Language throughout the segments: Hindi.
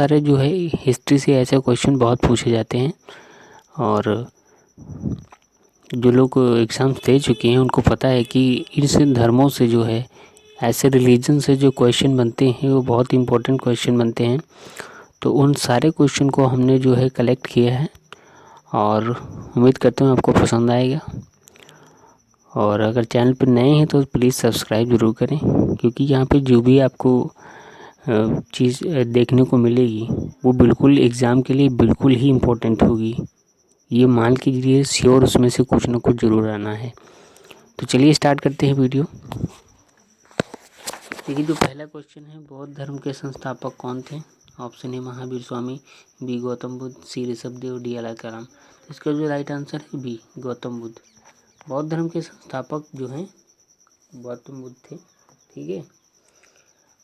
सारे जो है हिस्ट्री से ऐसे क्वेश्चन बहुत पूछे जाते हैं और जो लोग एग्ज़ाम्स दे चुके हैं उनको पता है कि इन धर्मों से जो है ऐसे रिलीजन से जो क्वेश्चन बनते हैं वो बहुत इंपॉर्टेंट क्वेश्चन बनते हैं। तो उन सारे क्वेश्चन को हमने जो है कलेक्ट किया है और उम्मीद करते हैं आपको पसंद आएगा। और अगर चैनल पर नए हैं तो प्लीज़ सब्सक्राइब ज़रूर करें, क्योंकि यहाँ पे जो भी आपको चीज़ देखने को मिलेगी वो बिल्कुल एग्ज़ाम के लिए बिल्कुल ही इम्पोर्टेंट होगी। ये मान के चलिए श्योर उसमें से कुछ ना कुछ ज़रूर आना है। तो चलिए स्टार्ट करते हैं वीडियो। देखिए जो पहला क्वेश्चन है, बौद्ध धर्म के संस्थापक कौन थे? Option A Mahavir Swami, B Gautam Buddha, C Rishabhdev, D Alakaram. तो इसका जो राइट आंसर है बी गौतम बुद्ध। बौद्ध धर्म के संस्थापक जो हैं गौतम बुद्ध थे। ठीक है।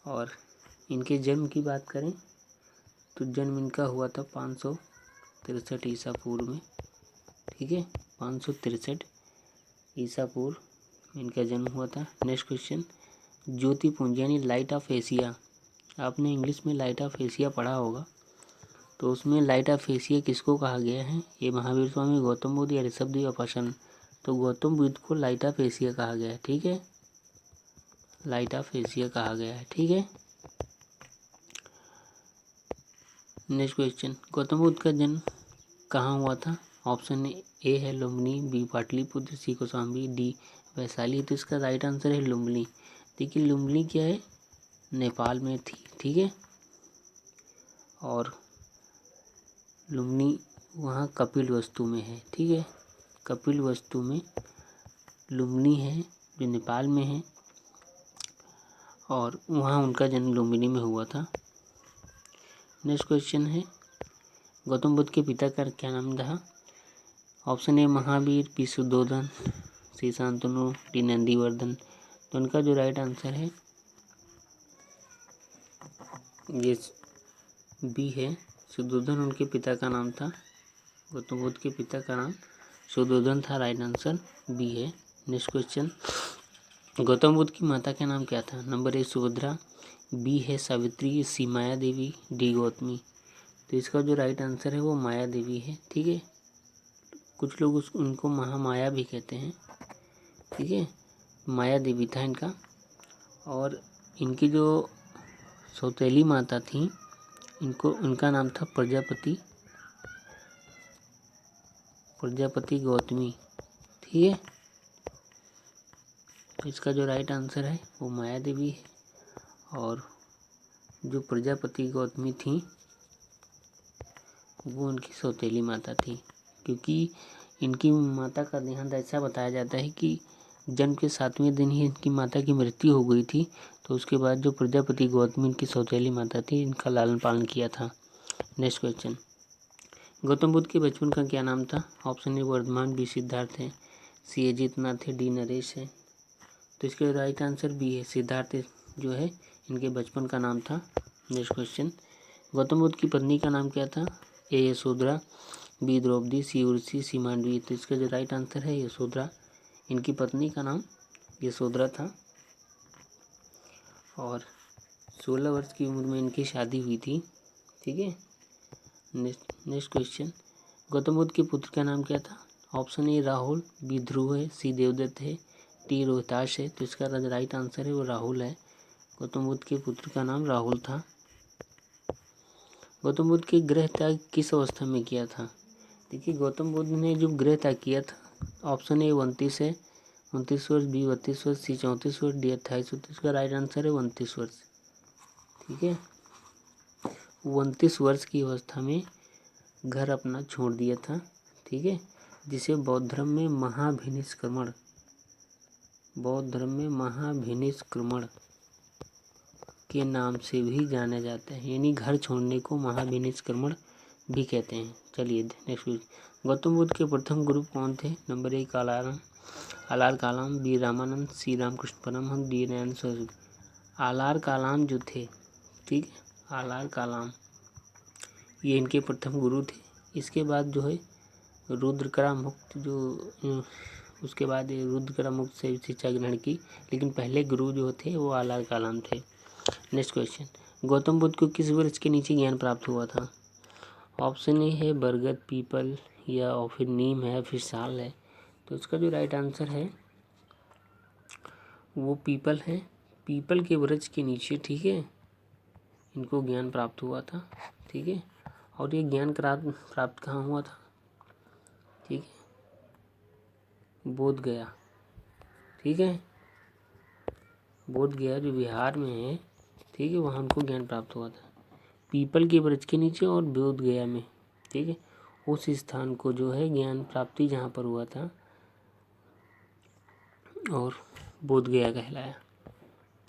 और इनके जन्म की बात करें तो जन्म इनका हुआ था 563 ईसा पूर्व में। ठीक है, 563 ईसा पूर्व इनका जन्म हुआ था। नेक्स्ट क्वेश्चन, ज्योतिपुंज यानी लाइट ऑफ एशिया, आपने इंग्लिश में लाइट ऑफ एशिया पढ़ा होगा, तो उसमें लाइट ऑफ एशिया किसको कहा गया है? ये महावीर स्वामी, गौतम बुद्ध या ऋषभदेव या पाषाण। तो गौतम बुद्ध को लाइट ऑफ एशिया कहा गया है। ठीक है, लाइट ऑफ एशिया कहा गया है। ठीक है। नेक्स्ट क्वेश्चन, गौतम बुद्ध का जन्म कहाँ हुआ था? ऑप्शन ए है लुम्बिनी, बी पाटलिपुत्र, सी कौशाम्बी, डी वैशाली। तो इसका राइट आंसर है लुम्बिनी। देखिए लुम्बिनी क्या है, नेपाल में थी। ठीक है। और लुम्बिनी वहाँ कपिलवस्तु में है। ठीक है, कपिलवस्तु में लुम्बिनी है जो नेपाल में है और वहाँ उनका जन्म लुम्बिनी में हुआ था। नेक्स्ट क्वेश्चन है, गौतम बुद्ध के पिता का क्या नाम था? Option A Mahavir, B Shuddhodana, C Shantanu, D Nandivardhan. तो उनका जो राइट आंसर है ये बी है, शुद्धोधन उनके पिता का नाम था। गौतम बुद्ध के पिता का नाम शुद्धोधन था। राइट आंसर बी है। नेक्स्ट क्वेश्चन, गौतम बुद्ध की माता का नाम क्या था? नंबर ए सुभद्रा, बी है सावित्री, सी माया देवी, डी गौतमी। तो इसका जो राइट आंसर है वो माया देवी है। ठीक है, कुछ लोग उनको महामाया भी कहते हैं। ठीक है, माया देवी था इनका। और इनकी जो सौतेली माता थी उनका नाम था प्रजापति गौतमी। ठीक है, तो इसका जो राइट आंसर है वो माया देवी है। और जो प्रजापति गौतमी थी वो उनकी सौतेली माता थी, क्योंकि इनकी माता का देहांत ऐसा बताया जाता है कि जन्म के 7वें दिन ही इनकी माता की मृत्यु हो गई थी। तो उसके बाद जो प्रजापति गौतमी इनकी सौतेली माता थी, इनका लालन पालन किया था। नेक्स्ट क्वेश्चन, गौतम बुद्ध के बचपन का क्या नाम था? Option A Vardhaman, B Siddhartha है, सी अजितनाथ है, डी नरेश है। तो इसके राइट आंसर बी है, सिद्धार्थ जो है इनके बचपन का नाम था। नेक्स्ट क्वेश्चन, गौतम बुद्ध की पत्नी का नाम क्या था? ए यशोधरा, बी द्रौपदी, सी उर्वशी, सी मांडवी। तो इसका जो राइट आंसर है यशोधरा, इनकी पत्नी का नाम यशोधरा था। और 16 वर्ष की उम्र में इनकी शादी हुई थी। ठीक है। नेक्स्ट क्वेश्चन, गौतम बुद्ध के पुत्र का नाम क्या था? ऑप्शन ए राहुल, बी ध्रुव है, सी देवदत्त है, डी रोहिताश है। तो इसका राइट आंसर है वो राहुल है। गौतम बुद्ध के पुत्र का नाम राहुल था। गौतम बुद्ध के गृह त्याग किस अवस्था में किया था? देखिए गौतम बुद्ध ने जो गृह त्याग किया था, ऑप्शन ए 29 है, 29 वर्ष, बी 32 वर्ष, सी 34 वर्ष, डी 28 वर्ष। इसका राइट आंसर है 29 वर्ष। ठीक है, 29 वर्ष की अवस्था में घर अपना छोड़ दिया था। ठीक है, जिसे बौद्ध धर्म में महाभिनिष्क्रमण के नाम से भी जाना जाता है, यानी घर छोड़ने को महाभिनिष्क्रमण भी कहते हैं। चलिए नेक्स्ट, गौतम बुद्ध के प्रथम गुरु कौन थे? Number A Alar Kalam, B Ramanand, C Ramakrishna Paramhans, D Nayan Saraswati. Alar Kalam जो थे, ठीक है, आलार कालाम ये इनके प्रथम गुरु थे। इसके बाद जो है रुद्रकरामुक्त उसके बाद रुद्रकरामुक्त से शिक्षा ग्रहण की, लेकिन पहले गुरु जो थे वो आलार कालाम थे। नेक्स्ट क्वेश्चन, गौतम बुद्ध को किस वृक्ष के नीचे ज्ञान प्राप्त हुआ था? ऑप्शन ए है बरगद, पीपल, या और फिर नीम है, फिर साल है। तो इसका जो राइट आंसर है वो पीपल है। पीपल के वृक्ष के नीचे, ठीक है, इनको ज्ञान प्राप्त हुआ था, ठीक है। और ये ज्ञान प्राप्त कहाँ हुआ था? ठीक है, बोध गया, ठीक है, बोध गया जो बिहार में है, ठीक है, वहाँ उनको ज्ञान प्राप्त हुआ था, पीपल के वृक्ष के नीचे और बोध गया में, ठीक है। उस स्थान को जो है ज्ञान प्राप्ति जहाँ पर हुआ था और बोध गया कहलाया।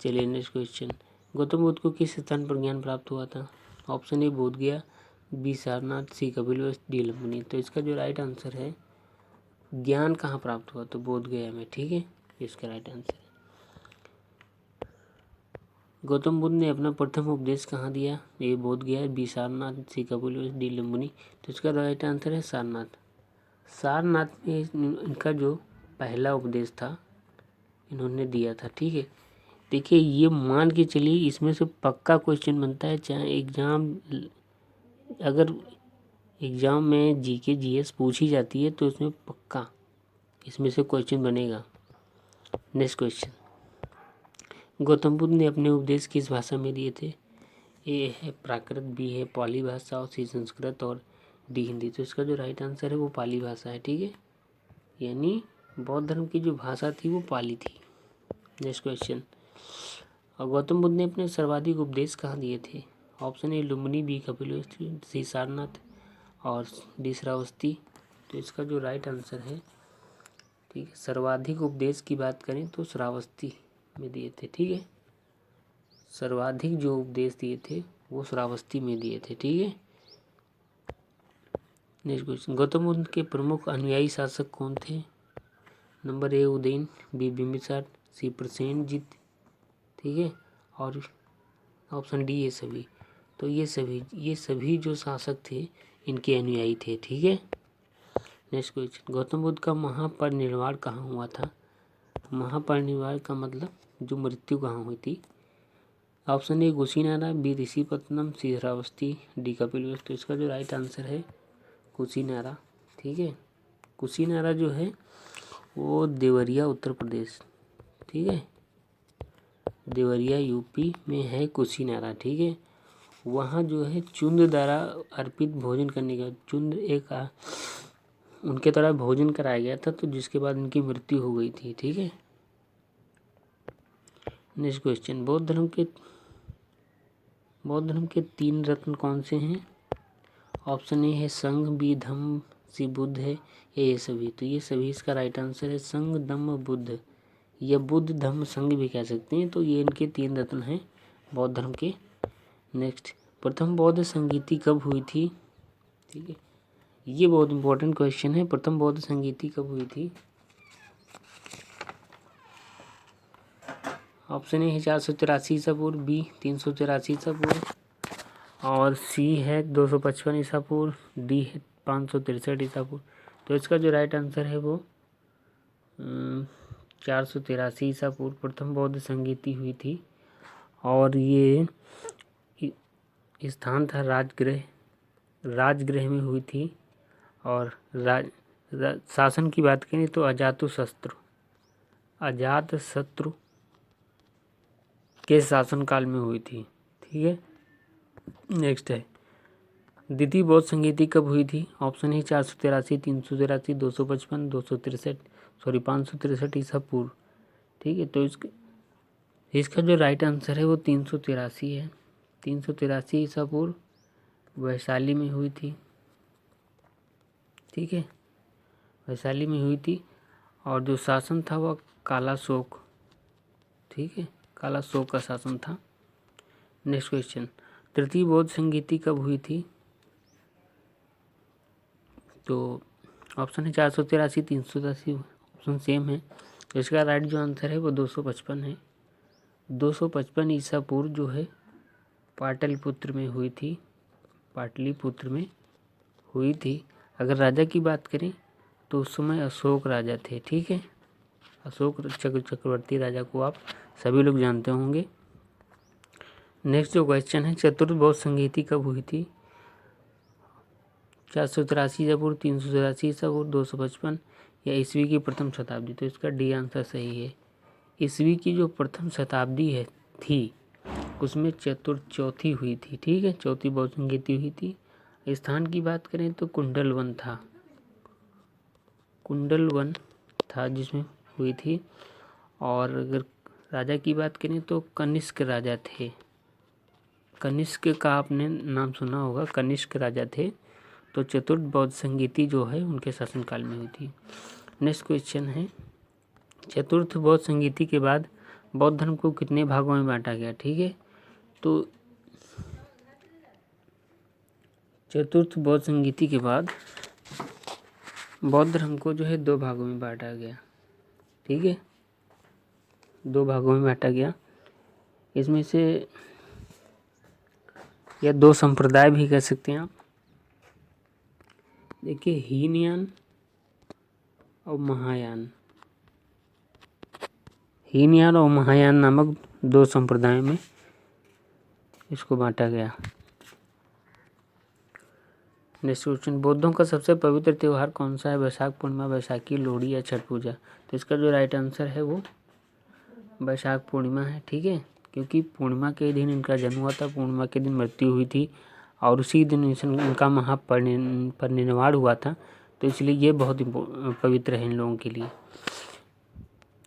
चलिए नेक्स्ट क्वेश्चन, गौतम बुद्ध को किस स्थान पर ज्ञान प्राप्त हुआ था? ऑप्शन ए बोध गया, बी सारनाथ, सी कपिलवस्तु, डी लुम्बिनी। तो इसका जो राइट आंसर है, ज्ञान कहाँ प्राप्त हुआ? तो बोध गया में, ठीक है, इसका राइट आंसर है। गौतम बुद्ध ने अपना प्रथम उपदेश कहाँ दिया? ए बोध गया, बी सारनाथ, सी कपिलवस्तु, डी लुम्बिनी। तो इसका राइट आंसर है सारनाथ। सारनाथ में इनका जो पहला उपदेश था इन्होंने दिया था, ठीक है। देखिए ये मान के चलिए इसमें से पक्का क्वेश्चन बनता है, चाहे अगर एग्जाम में जीके जीएस पूछी जाती है तो इसमें पक्का इसमें से क्वेश्चन बनेगा। नेक्स्ट क्वेश्चन, गौतम बुद्ध ने अपने उपदेश किस भाषा में दिए थे? ए है प्राकृत, बी है पाली भाषा, और सी संस्कृत, और डी हिंदी। तो इसका जो राइट आंसर है वो पाली भाषा है, ठीक है, यानी बौद्ध धर्म की जो भाषा थी वो पाली थी। नेक्स्ट क्वेश्चन, और गौतम बुद्ध ने अपने सर्वाधिक उपदेश कहाँ दिए थे? Option A Lumbini, B Kapilvastu, C Sarnath, और डी श्रावस्ती। तो इसका जो राइट आंसर है, ठीक है, सर्वाधिक उपदेश की बात करें तो श्रावस्ती में दिए थे, ठीक है, सर्वाधिक जो उपदेश दिए थे वो श्रावस्ती में दिए थे, ठीक है। नेक्स्ट क्वेश्चन, गौतम बुद्ध के प्रमुख अनुयायी शासक कौन थे? Number A Udayan, B Bimbisar, C Prasenjit, ठीक है, और ऑप्शन डी ये सभी। तो ये सभी जो शासक थे इनके अनुयायी थे, ठीक है। नेक्स्ट क्वेश्चन, गौतम बुद्ध का महापरिनिर्वाण कहाँ हुआ था? महापरिनिर्वाण का मतलब जो मृत्यु कहाँ हुई थी? Option A Kushinara, B Rishipattanam, C Shravasti, D Kapilavastu. तो इसका जो राइट आंसर है कुशीनारा, ठीक है। कुशीनारा जो है वो देवरिया उत्तर प्रदेश, ठीक है, देवरिया यूपी में है कुशीनारा, ठीक है। वहाँ जो है चुंद द्वारा अर्पित भोजन करने का चुंद एक उनके द्वारा भोजन कराया गया था, तो जिसके बाद उनकी मृत्यु हो गई थी, ठीक है। नेक्स्ट क्वेश्चन, बौद्ध धर्म के 3 रत्न कौन से हैं? ऑप्शन ए है संघ, बी धम्म, सी बुद्ध है, या ये सभी। तो ये सभी इसका राइट आंसर है संघ, धम्म, बुद्ध, या बुद्ध धम्म संघ भी कह सकते हैं। तो ये इनके 3 रत्न हैं बौद्ध धर्म के। नेक्स्ट, प्रथम बौद्ध संगीति कब हुई थी? ठीक है, ये बहुत इंपॉर्टेंट क्वेश्चन है। प्रथम बौद्ध संगीति कब हुई थी? ऑप्शन ए है 483 ईसा पूर्व, बी 383 ईसा पूर्व, और सी है 255 ईसा पूर्व, डी है 563 ईसा पूर्व। तो इसका जो राइट आंसर है वो 483 ईसा पूर्व प्रथम बौद्ध संगीति हुई थी, और ये स्थान था राजगृह में हुई थी। और शासन की बात करें तो अजातशत्रु के शासनकाल में हुई थी, ठीक है। नेक्स्ट है, द्वितीय बौद्ध संगीति कब हुई थी? ऑप्शन है 483, 383, 255, 563 ईसा पूर्व, ठीक है। तो इसका जो राइट आंसर है वो 383 है। 383 ईसा पूर्व वैशाली में हुई थी, ठीक है, वैशाली में हुई थी। और जो शासन था वह कालाशोक, ठीक है, कालाशोक का शासन था। नेक्स्ट क्वेश्चन, तृतीय बौद्ध संगीति कब हुई थी? तो ऑप्शन है 483, 383, ऑप्शन सेम है। तो इसका राइट जो आंसर है वो 255 है। 255 ईसा पूर्व जो है पाटलिपुत्र में हुई थी, पाटलिपुत्र में हुई थी। अगर राजा की बात करें तो उस समय अशोक राजा थे, ठीक है, अशोक चक्रवर्ती राजा को आप सभी लोग जानते होंगे। नेक्स्ट जो क्वेश्चन है, चतुर्थ बौद्ध संगीति कब हुई थी? 483 ईसा पूर्व, 384 ईसा पूर्व, 255 या ईस्वी की प्रथम शताब्दी? तो इसका डी आंसर सही है। ईस्वी की जो प्रथम शताब्दी है थी उसमें चौथी हुई थी। ठीक है, चौथी बौद्ध संगीति हुई थी। स्थान की बात करें तो कुंडलवन था जिसमें हुई थी। और अगर राजा की बात करें तो कनिष्क राजा थे। कनिष्क का आपने नाम सुना होगा, कनिष्क राजा थे। तो चतुर्थ बौद्ध संगीति जो है उनके शासनकाल में हुई थी। नेक्स्ट क्वेश्चन है, चतुर्थ बौद्ध संगीति के बाद बौद्ध धर्म को कितने भागों में बांटा गया? ठीक है, तो चतुर्थ बौद्ध संगीति के बाद बौद्ध धर्म को जो है 2 भागों में बांटा गया। ठीक है, 2 भागों में बांटा गया। इसमें से या 2 संप्रदाय भी कह सकते हैं आप। देखिए, हीनयान और महायान नामक 2 संप्रदायों में इसको बांटा गया। नेक्स्ट क्वेश्चन, बौद्धों का सबसे पवित्र त्यौहार कौन सा है? वैशाख पूर्णिमा, बैसाखी, लोहड़ी या छठ पूजा? तो इसका जो राइट आंसर है वो वैशाख पूर्णिमा है। ठीक है, क्योंकि पूर्णिमा के दिन इनका जन्म हुआ था, पूर्णिमा के दिन मृत्यु हुई थी और उसी दिन इनका महापरिनिर्वाण हुआ था। तो इसलिए ये बहुत पवित्र है इन लोगों के लिए।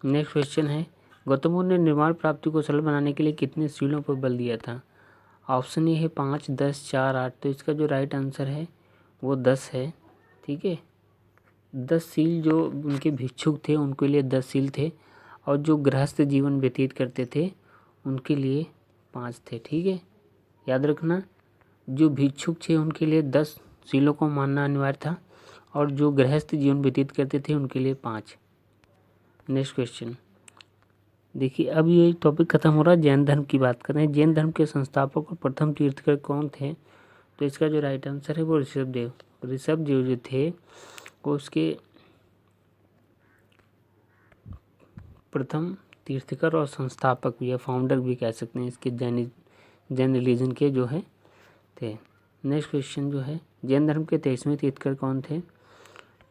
नेक्स्ट क्वेश्चन है, गौतम बुद्ध ने निर्वाण प्राप्ति को सरल बनाने के लिए कितने सीलों पर बल दिया था? ऑप्शन ए है 5, 10, 4, 8। तो इसका जो राइट आंसर है वो 10 है। ठीक है, 10 सील जो उनके भिक्षुक थे उनके लिए 10 सील थे और जो गृहस्थ जीवन व्यतीत करते थे उनके लिए 5 थे। ठीक है, याद रखना, जो भिक्षुक थे उनके लिए 10 सीलों को मानना अनिवार्य था और जो गृहस्थ जीवन व्यतीत करते थे उनके लिए 5। नेक्स्ट क्वेश्चन, देखिए अब ये टॉपिक खत्म हो रहा है। जैन धर्म की बात करें, जैन धर्म के संस्थापक और प्रथम तीर्थकर कौन थे? तो इसका जो राइट आंसर है वो ऋषभदेव जो थे वो उसके प्रथम तीर्थकर और संस्थापक भी है, फाउंडर भी कह सकते हैं इसके जैन रिलीजन के जो है थे। नेक्स्ट क्वेश्चन जो है, जैन धर्म के 23वें तीर्थकर कौन थे?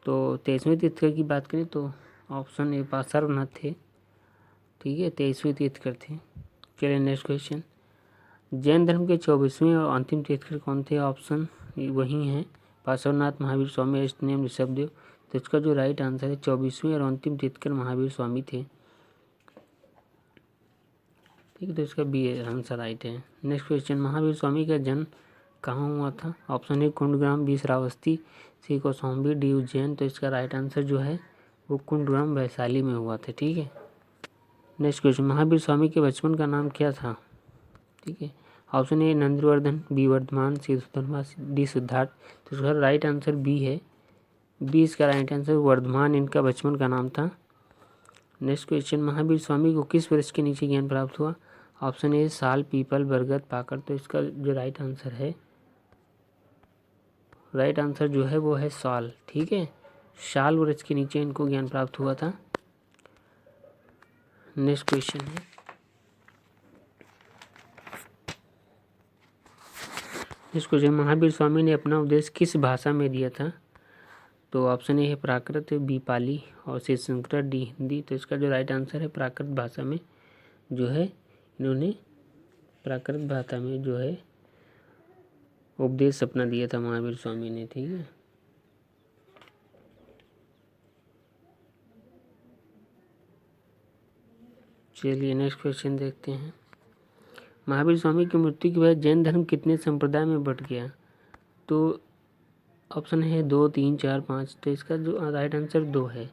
तो 23वें तीर्थकर की बात करें तो ऑप्शन ए पार्श्वनाथ थे। ठीक है, 23वें तीर्थकर थे। चलिए नेक्स्ट क्वेश्चन, जैन धर्म के 24वें और अंतिम तीर्थकर कौन थे? ऑप्शन वही हैं, पार्श्वनाथ, महावीर स्वामी, अष्टनेम, ऋषभदेव। तो इसका जो राइट आंसर है 24वें और अंतिम तीर्थकर महावीर स्वामी थे। ठीक है, तो इसका बी आंसर राइट है। नेक्स्ट क्वेश्चन, महावीर स्वामी का जन्म कहाँ हुआ था? Option A Kundagram, B Shravasti, C Kaushambi, D Ujjain. तो इसका राइट आंसर जो है वो कुंडग्राम वैशाली में हुआ था। ठीक है, नेक्स्ट क्वेश्चन, महावीर स्वामी के बचपन का नाम क्या था? ठीक है, option A Nandvardhan, B Vardhaman, C Sudharma, D Siddharth. तो इसका राइट आंसर बी है, बी इसका राइट आंसर, वर्धमान इनका बचपन का नाम था। नेक्स्ट क्वेश्चन, महावीर स्वामी को किस वृक्ष के नीचे ज्ञान प्राप्त हुआ? ऑप्शन ए साल, पीपल, बरगद, पाकड़। तो इसका जो राइट आंसर है, राइट आंसर जो है वो है साल। ठीक है, साल वृक्ष के नीचे इनको ज्ञान प्राप्त हुआ था। नेक्स्ट क्वेश्चन है, नेक्स्ट क्वेश्चन, महावीर स्वामी ने अपना उपदेश किस भाषा में दिया था? तो ऑप्शन ए है प्राकृत, बी पाली और सी संस्कृत, डी हिंदी। तो इसका जो राइट आंसर है प्राकृत भाषा में जो है इन्होंने प्राकृत भाषा में जो है उपदेश अपना दिया था महावीर स्वामी ने। ठीक है, चलिए नेक्स्ट क्वेश्चन देखते हैं, महावीर स्वामी की मृत्यु के बाद जैन धर्म कितने संप्रदाय में बंट गया? तो ऑप्शन है 2, 3, 4, 5। तो इसका जो राइट आंसर 2 है।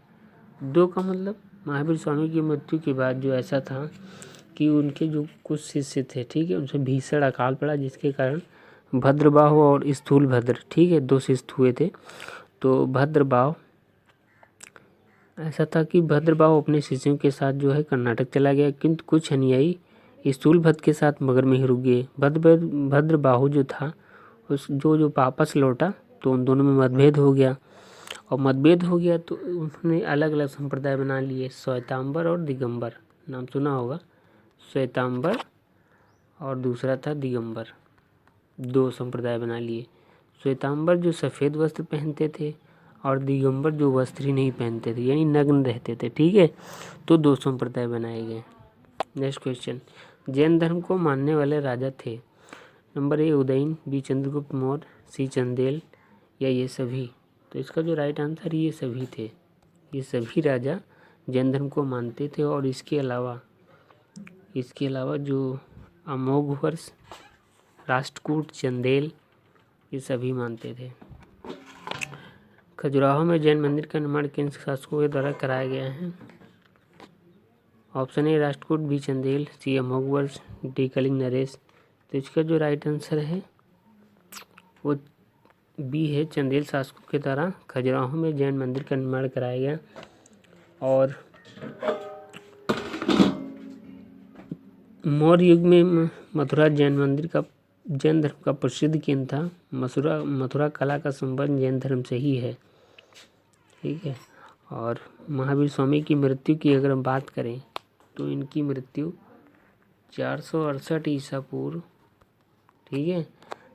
2 का मतलब महावीर स्वामी की मृत्यु के बाद जो ऐसा था कि उनके जो कुछ शिष्य थे, ठीक है, उनसे भीषण अकाल पड़ा जिसके कारण भद्रबाहु और स्थूलभद्र, ठीक है, 2 शिष्य हुए थे। तो भद्रबाहु ऐसा था कि भद्रबाहु अपने शिष्यों के साथ जो है कर्नाटक चला गया, किंतु कुछ अनुयायी स्थूलभद्र के साथ मगर में ही रुक गए। भद्रबाहु जो था उस जो वापस लौटा तो उन दोनों में मतभेद हो गया तो उन्होंने अलग अलग संप्रदाय बना लिए, श्वेतांबर और दिगंबर। नाम सुना होगा, श्वेतांबर और दूसरा था दिगंबर। 2 संप्रदाय बना लिए। श्वेतांबर जो सफ़ेद वस्त्र पहनते थे और दिगंबर जो वस्त्र ही नहीं पहनते थे, यानी नग्न रहते थे। ठीक है, तो 2 संप्रदाय बनाए गए। नेक्स्ट क्वेश्चन, जैन धर्म को मानने वाले राजा थे। Number A Udayan, B Chandragupta Maurya, C Chandel या ये सभी। तो इसका जो राइट आंसर ये सभी थे। ये सभी राजा जैन धर्म को मानते थे और इसके अलावा जो अमोघवर्ष, राष्ट्रकूट, चंदेल ये सभी मानते थे। खजुराहो में जैन मंदिर का निर्माण किन शासकों के द्वारा कराया गया है। Option A Rashtrakuta, B Chandel, C Amoghavarsha, D Kalinga नरेश। तो इसका जो राइट आंसर है वो बी है, चंदेल शासकों के द्वारा खजुराहो में जैन मंदिर का निर्माण कराया गया। और मौर्य युग में मथुरा जैन धर्म का प्रसिद्ध केंद्र था। मथुरा कला का संबंध जैन धर्म से ही है। ठीक है, और महावीर स्वामी की मृत्यु की अगर हम बात करें तो इनकी मृत्यु 468 ईसा पूर्व, ठीक है,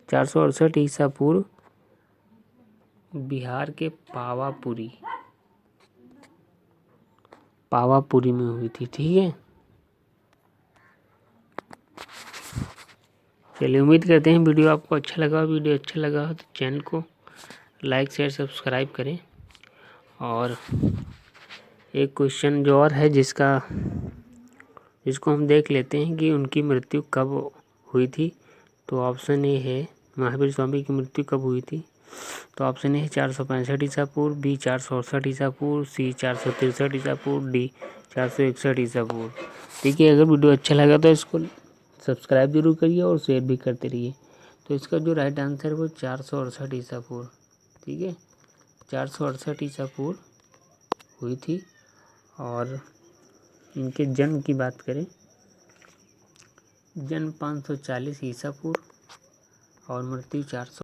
468 ईसा पूर्व बिहार के पावापुरी में हुई थी। ठीक है, चलिए उम्मीद करते हैं वीडियो आपको अच्छा लगा। वीडियो अच्छा लगा तो चैनल को लाइक शेयर सब्सक्राइब करें। और एक क्वेश्चन जो और है जिसको हम देख लेते हैं कि उनकी मृत्यु कब हुई थी। तो ऑप्शन ए है, महावीर स्वामी की मृत्यु कब हुई थी। तो ऑप्शन ए है 465 ईसा पूर्व, बी 468 ईसा पूर्व, सी 463 ईसा पूर्व, डी 461 ईसा पूर्व। ठीक है, अगर वीडियो अच्छा लगा तो इसको सब्सक्राइब जरूर करिए और शेयर भी करते रहिए। तो इसका जो राइट आंसर है वो 468 ईसा पूर्व। ठीक है, 468 ईसा पूर्व हुई थी। और इनके जन्म की बात करें, जन्म 540 ईसा पूर्व और मृत्यु 400